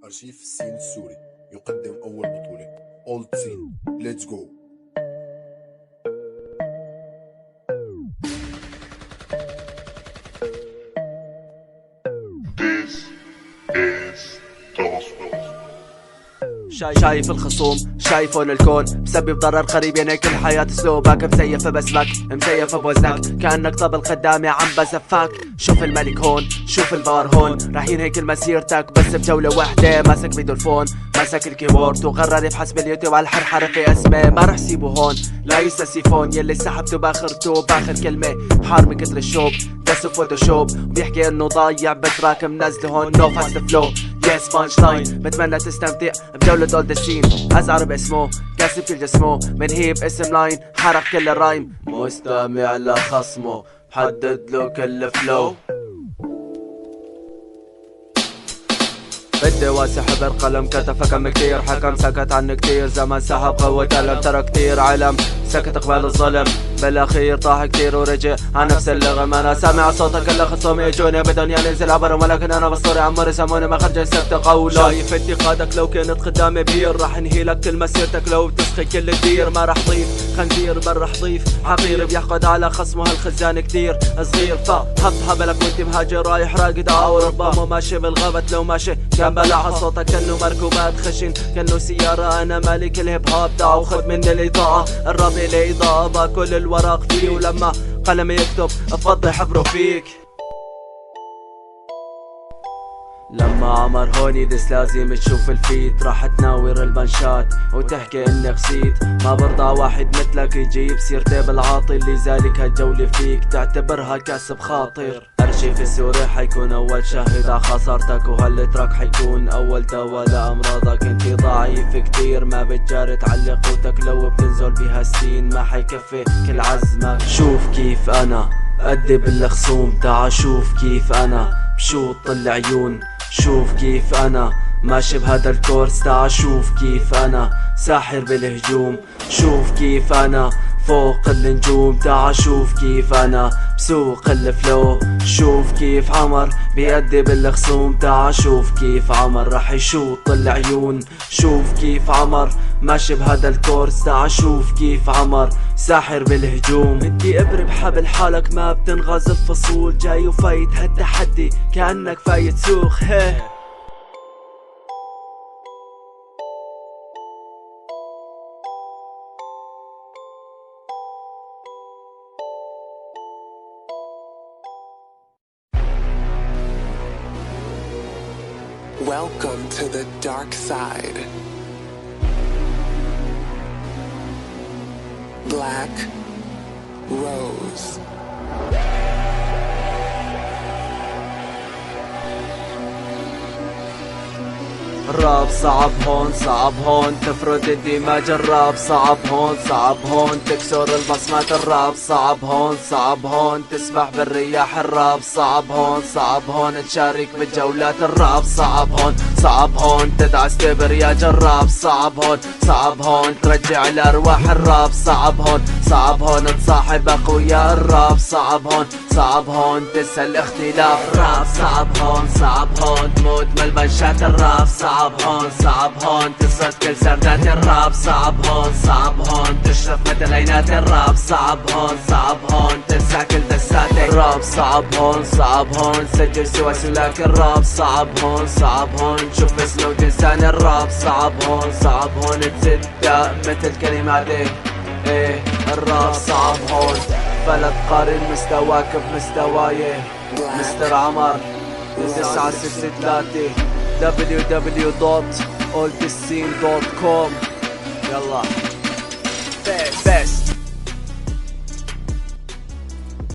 أرشيف السين السوري يقدم أول بطولة Old Scene. Let's go. شايف الخصوم شايفون الكون مسبب ضرر قريب يعني كل حياة اسلوبك مزيفة باسمك مزيفة بوزنك كأنك طبل خدامي عم بزفاك. شوف الملك هون شوف البار هون راح ينهي كل مسيرتك بس بجولة واحدة. ماسك بيدو الفون ماسك الكيبورد وقرر يبحث باليوتيوب على الحرحرة في اسمه. ما رح سيبه هون لا يستسيفون يلي سحبته باخرته باخر كلمة بحار من كتر الشوب دسه فوتوشوب وبيحكي انه ضايع بتراك منزله هون نو فاست فلو يس بانش لاين. بتمنى تستمتع بجولة اولد سين. ازعر باسمه كاسب كل جسمه منهيب اسم لاين حرق كل الرايم. مستمع لخصمه حدد له كل فلو. بدي واسحب القلم كتف كم كتير حكم سكت عني كتير زمن سحب قوة قلم ترى كتير علم سكت قبال الظلم بالاخير طاح كتير ورجع على نفس اللغم. انا سامع صوتك كل خصومي يجوني بدون ينزل عبرهم ولكن انا بسطوري عمري سموني ما خرج سبت قوله. شايف انتقادك لو كانت قدامي بير راح انهي لك كل مسيرتك لو تسخي كل الدير. ما راح ضيف خنزير بل راح ضيف حقير بيحقد على خصمه هالخزان كتير صغير فحطها بالك وانت مهاجر رايح راقد او ربما ماشي بالغابة لو ماشي كان بلعها صوتك كأنه مركوبات خشن كأنه سيارة. انا مالك الهيب هوب تعو خد مني الاضاءة الرابي الاضاءة باكل الورق فيه ولما قلمي يكتب افضي حبره فيك. لما عمر هون يدس لازم تشوف الفيت راح تناور البنشات وتحكي اني خسيت. ما برضى واحد مثلك يجيب سيرتي بالعاطي اللي ذلك هالجولة فيك تعتبرها كسب خاطر. أرشيف السوري حيكون أول شاهد على خسارتك وهالتراك حيكون أول دوا لأمراضك. انت ضعيف كتير ما بتجار تعلق قوتك لو بتنزل بها السين ما حيكفي كل عزمك. شوف كيف أنا أدي بالخصوم تعا شوف كيف أنا بشوط العيون. شوف كيف أنا ماشي بهذا الكورس تعا شوف كيف أنا ساحر بالهجوم. شوف كيف أنا فوق النجوم تعا شوف كيف أنا بسوق الفلو. شوف كيف عمر بيأدي بالخصوم تعا شوف كيف عمر راح يشوط العيون. شوف كيف عمر ماشي بهذا الكورس تعا شوف كيف عمر ساحر بالهجوم. انتي ابر بحبل حالك ما بتنغاز الفصول جاي وفايت هالتحدي كأنك فايت سوق هي. Welcome to the dark side. Black Rose. الراب صعب هون تفرد الدماج. الراب صعب هون تكسر البصمات. الراب صعب هون تسبح بالرياح. الراب صعب هون تشارك بالجولات. الراب صعب هون تدعس تبرياج. الراب صعب هون ترجع الارواح. الراب صعب هون تصاحب اقوياء. الراب صعب هون تنسى الاختلاف. الراب صعب هون تموت من البنشات. الراب صعب هون تصد كل سردات. الراب صعب هون تشرف مثل عينات. الراب صعب هون تنسى كل دساتك. الراب صعب هون سجل سوى سلاك. الراب صعب هون شوف اسمه وتنسان. الراب صعب هون تصدق مثل كلماتك. ايه الراب صعب هون فلا تقارن مستواك بمستواي. مستر عمر 963 www.oldscene.com. يلا بس